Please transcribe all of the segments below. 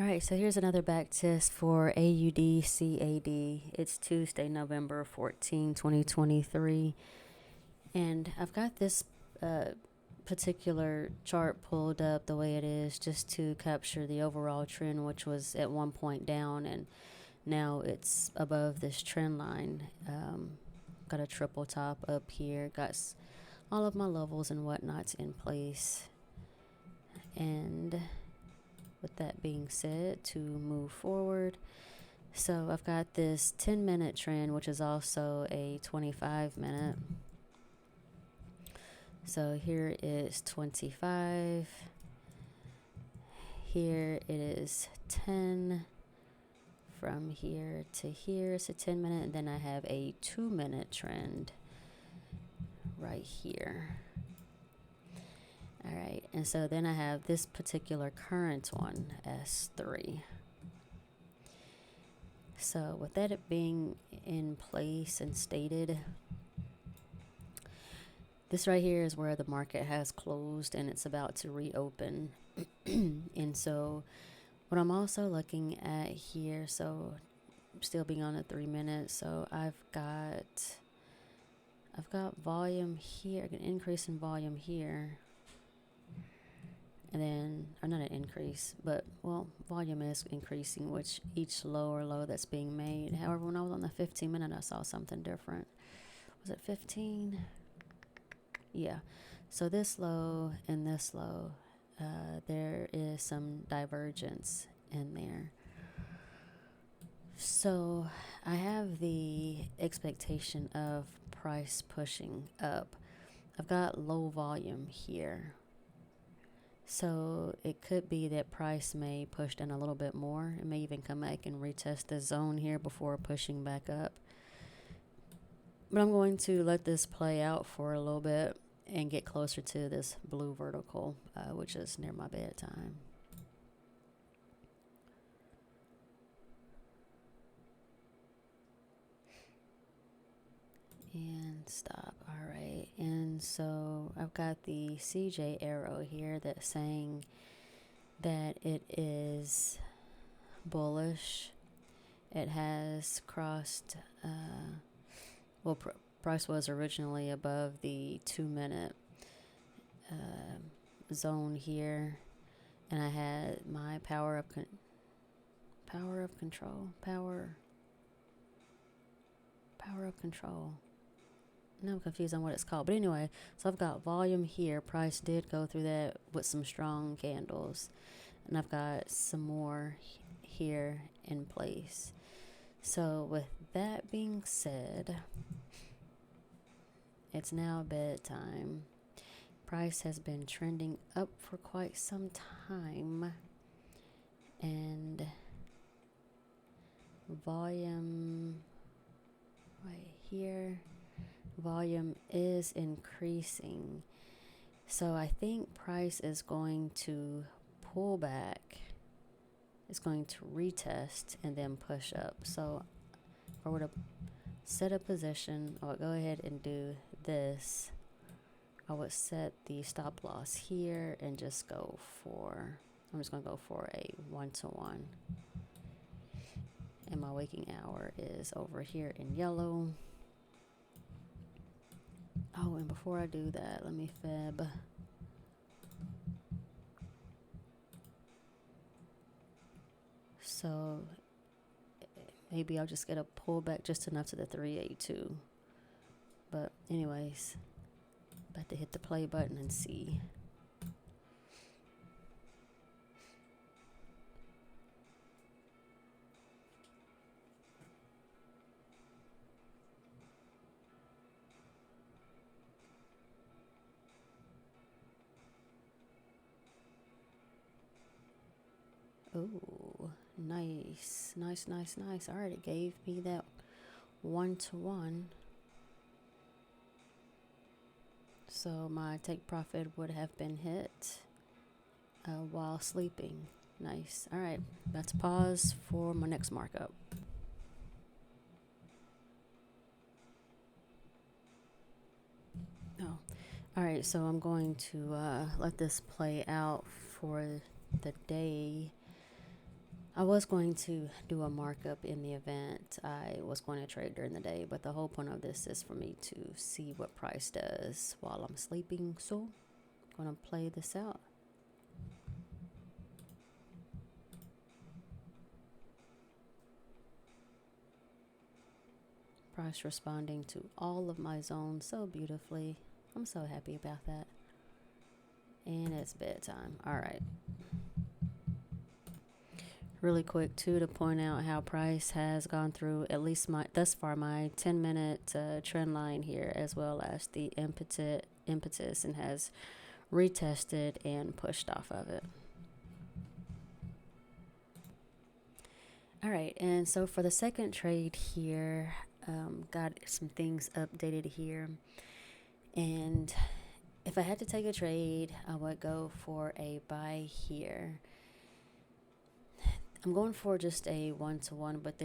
All right, so here's another back test for AUDCAD. It's Tuesday, November 14, 2023. And I've got this particular chart pulled up the way it is just to capture the overall trend, which was at one point down, and now it's above this trend line. Got a triple top up here, got all of my levels and whatnots in place. And with that being said, to move forward, so I've got this 10-minute trend, which is also a 25-minute. So here is 25. Here it is 10. From here to here, it's a 10-minute, and then I have a 2-minute trend right here. All right, and so then I have this particular current one, S3. So with that being in place and stated, this right here is where the market has closed and it's about to reopen. And so what I'm also looking at here, so still being on a 3 minute, so I've got volume here, an increase in volume here. And then, or not an increase, but well, volume is increasing, which each low or low that's being made. However, when I was on the 15-minute, I saw something different. Was it 15? Yeah. So this low and this low, there is some divergence in there. So I have the expectation of price pushing up. I've got low volume here. So it could be that price may push down a little bit more. It may even come back and retest the zone here before pushing back up. But I'm going to let this play out for a little bit and get closer to this blue vertical, which is near my bedtime. And stop. All right. And so I've got the CJ arrow here that's saying that it is bullish. It has crossed, price was originally above the 2-minute zone here. And I had my power of control. No, I'm confused on what it's called. But anyway, so I've got volume here. Price did go through that with some strong candles. And I've got some more here in place. So with that being said, it's now bedtime. Price has been trending up for quite some time. And volume right here. Volume is increasing. So I think price is going to pull back. It's going to retest and then push up. So if I were to set a position, I would go ahead and do this. I would set the stop loss here and just go for, I'm just going to go for a 1-to-1. And my waking hour is over here in yellow. Oh, and before I do that, let me fib. So maybe I'll just get a pullback just enough to the 382. But anyways, about to hit the play button and see. Oh, nice. All right, it gave me that 1-to-1. So my take profit would have been hit while sleeping. Nice. All right, let's pause for my next markup. Oh, all right. So I'm going to let this play out for the day. I was going to do a markup in the event I was going to trade during the day, but the whole point of this is for me to see what price does while I'm sleeping. So I'm going to play this out. Price responding to all of my zones so beautifully. I'm so happy about that. And it's bedtime. All right. Really quick too, to point out how price has gone through at least thus far my 10-minute trend line here, as well as the impetus, and has retested and pushed off of it. All right, and so for the second trade here, got some things updated here, and if I had to take a trade, I would go for a buy here. I'm going for just a 1-to-1, but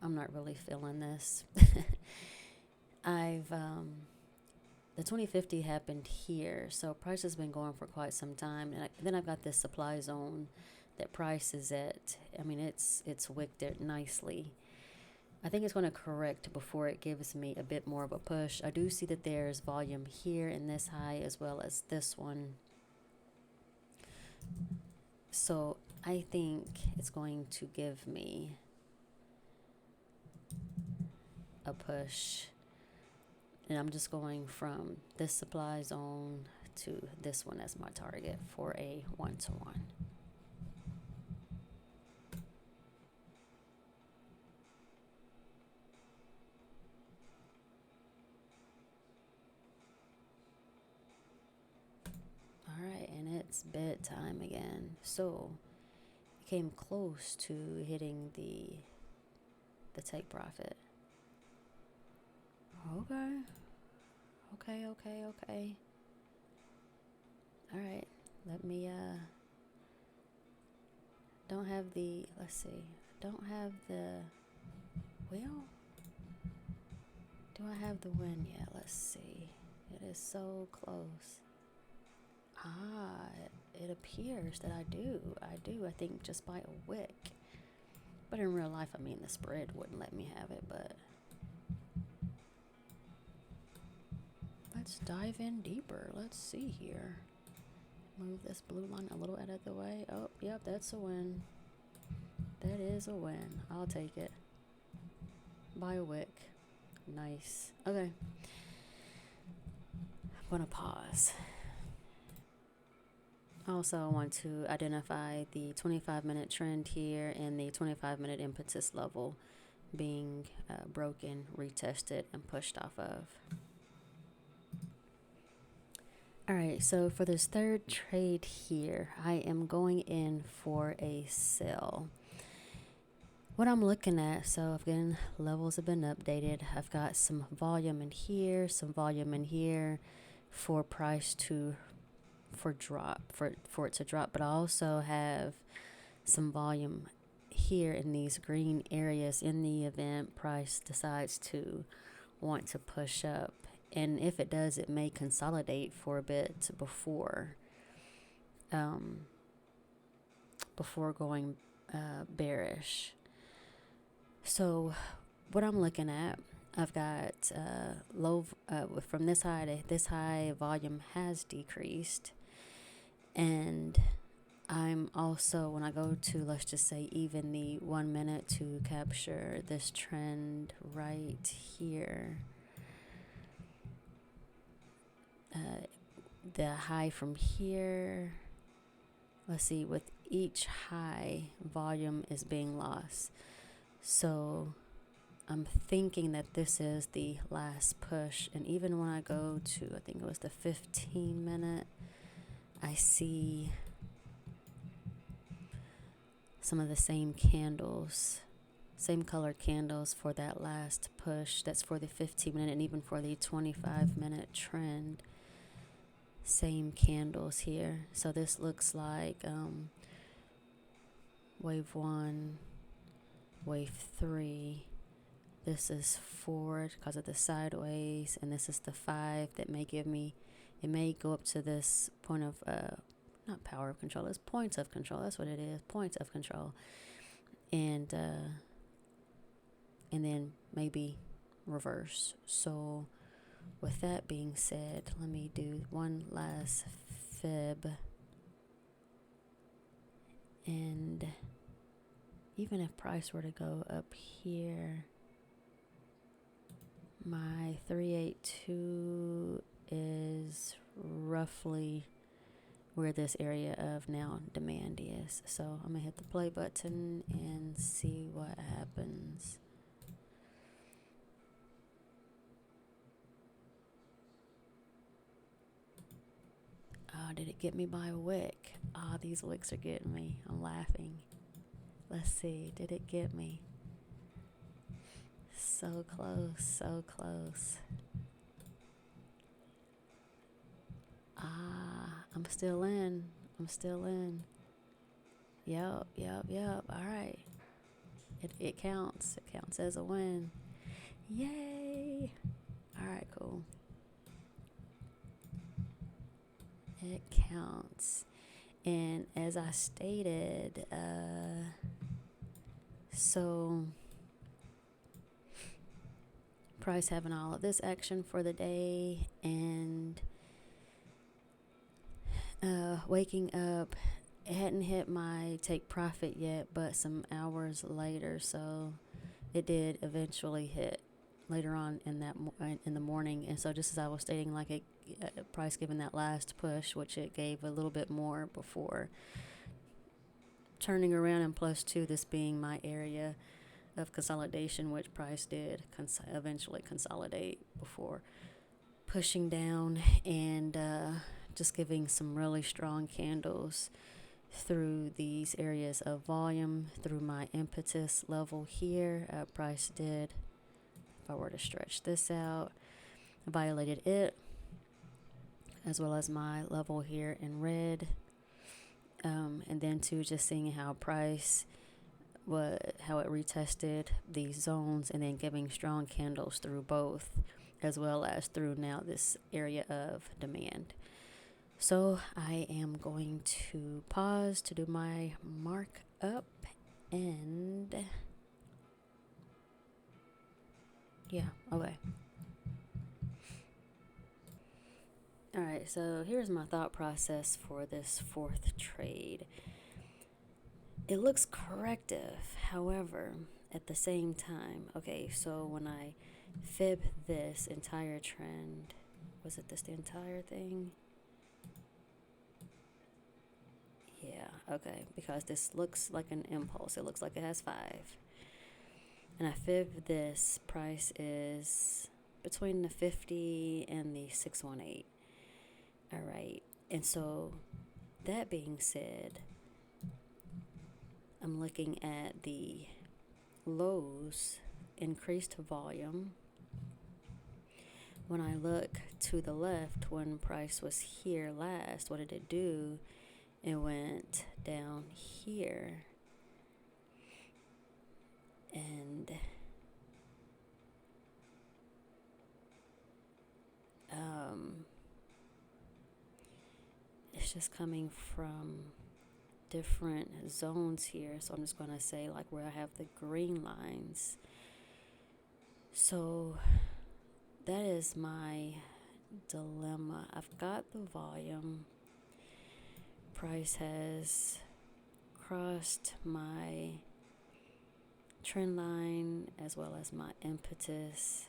I'm not really feeling this. The 2050 happened here, so price has been going for quite some time, and then I've got this supply zone that price is at. I mean, it's wicked it nicely. I think it's going to correct before it gives me a bit more of a push. I do see that there's volume here in this high as well as this one. So I think it's going to give me a push. And I'm just going from this supply zone to this one as my target for a 1-to-1. All right, and it's bedtime again. So it came close to hitting the take profit. Okay. All right. Let me don't have the let's see. Don't have the well. Do I have the win yet? Let's see. It is so close. It appears that I do. I think just by a wick. But in real life, I mean, the spread wouldn't let me have it, but let's dive in deeper. Let's see here. Move this blue line a little out of the way. Oh, yep, that's a win. That is a win. I'll take it. By a wick. Nice. Okay. I'm going to pause. Also, I want to identify the 25-minute trend here and the 25-minute impetus level being broken, retested, and pushed off of. All right, so for this third trade here, I am going in for a sell. What I'm looking at, so again, levels have been updated. I've got some volume in here, some volume in here for price to for it to drop, but I also have some volume here in these green areas in the event price decides to want to push up. And if it does, it may consolidate for a bit before going bearish. So what I'm looking at, I've got from this high to this high, volume has decreased. And I'm also, when I go to, let's just say, even the 1 minute to capture this trend right here, the high from here, let's see, with each high, volume is being lost. So I'm thinking that this is the last push. And even when I go to, I think it was the 15-minute, I see some of the same candles, same color candles for that last push. That's for the 15-minute and even for the 25-minute trend. Same candles here. So this looks like wave 1, wave 3. This is 4 because of the sideways, and this is the 5 that may give me, it may go up to this point of not power of control, it's points of control. That's what it is, points of control. And then maybe reverse. So with that being said, let me do one last fib. And even if price were to go up here, my 382 is roughly where this area of now demand is. So I'm gonna hit the play button and see what happens. Oh, did it get me by a wick? Ah, these wicks are getting me. I'm laughing. Let's see, did it get me? So close, so close. Ah, I'm still in. I'm still in. Yep. All right. It counts. It counts as a win. Yay. All right, cool. It counts. And as I stated, so price having all of this action for the day, and waking up, it hadn't hit my take profit yet, but some hours later, so it did eventually hit later on in that in the morning. And so just as I was stating, like it price given that last push, which it gave a little bit more before turning around, and plus two, this being my area of consolidation, which price did eventually consolidate before pushing down, and just giving some really strong candles through these areas of volume, through my impetus level here. Price did, if I were to stretch this out, violated it, as well as my level here in red. And then too, just seeing how price, how it retested these zones, and then giving strong candles through both, as well as through now this area of demand. So I am going to pause to do my markup, and yeah, okay. All right, so here's my thought process for this fourth trade. It looks corrective, however, at the same time, okay, so when I fib this entire trend, was it this the entire thing? Yeah, okay, because this looks like an impulse. It looks like it has 5. And I fib this, price is between the 50 and the 618. All right, and so that being said, I'm looking at the lows, increased volume. When I look to the left, when price was here last, what did it do? It went down here, and it's just coming from different zones here. So I'm just going to say like where I have the green lines. So that is my dilemma. I've got the volume. Price has crossed my trend line as well as my impetus.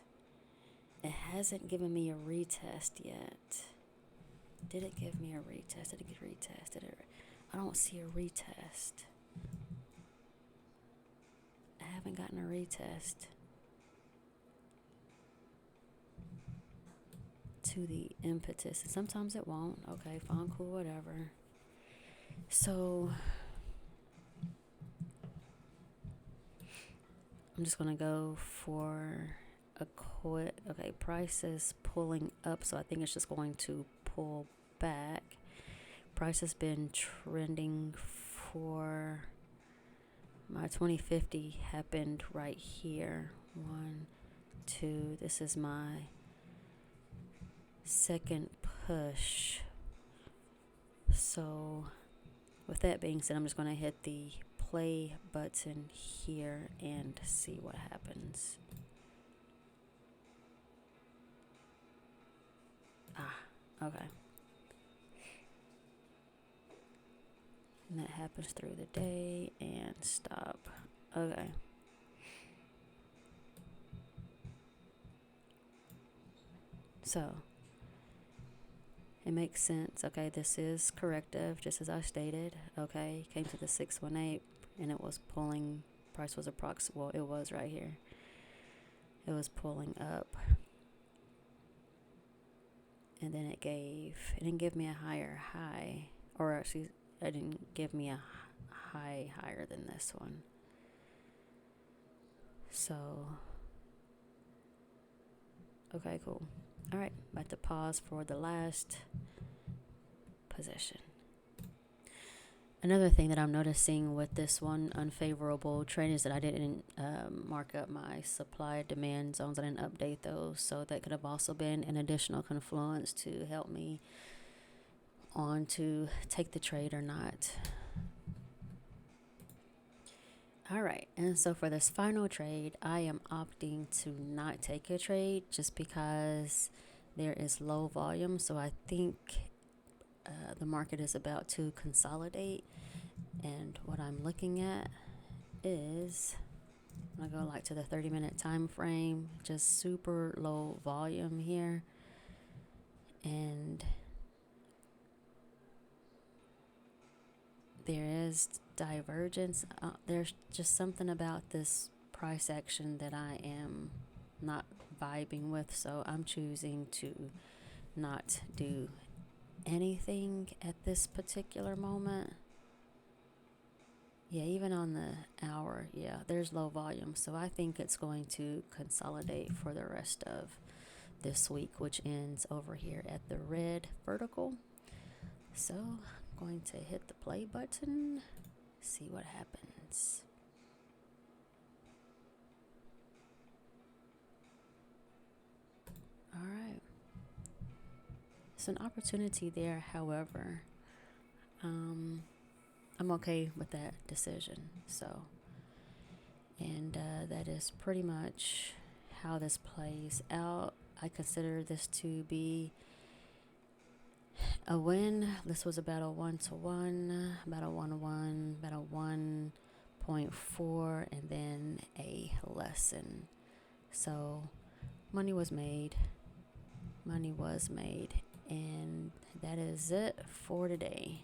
It hasn't given me a retest yet. Did it give me a retest? Did it get retested? I don't see a retest. I haven't gotten a retest to the impetus. And sometimes it won't. Okay, fine, cool, whatever. So I'm just going to go for a quit. Okay, price is pulling up, so I think it's just going to pull back. Price has been trending for my 2050 happened right here. 1, 2, this is my second push. So with that being said, I'm just going to hit the play button here and see what happens. Okay. And that happens through the day and stop. Okay. So it makes sense. Okay, this is corrective, just as I stated. Okay, came to the 618 and it was pulling, price was approximate. Well, it was right here. It was pulling up. And then it didn't give me a higher high. Or actually, it didn't give me a high higher than this one. So, okay, cool. All right, about to pause for the last position. Another thing that I'm noticing with this one unfavorable trend is that I didn't mark up my supply demand zones. I didn't update those, so that could have also been an additional confluence to help me on to take the trade or not. All right, and so for this final trade, I am opting to not take a trade just because there is low volume. So I think the market is about to consolidate, and what I'm looking at is, I'm gonna go like to the 30-minute time frame, just super low volume here, and there is divergence. There's just something about this price action that I am not vibing with, so I'm choosing to not do anything at this particular moment. Yeah, even on the hour, yeah, there's low volume, so I think it's going to consolidate for the rest of this week, which ends over here at the red vertical. So I'm going to hit the play button, see what happens. All right. It's an opportunity there, however. I'm okay with that decision. So, and that is pretty much how this plays out. I consider this to be a win. This was about a 1-to-1, about a 1-to-1, about a 1.4, and then a lesson. So money was made. Money was made. And that is it for today.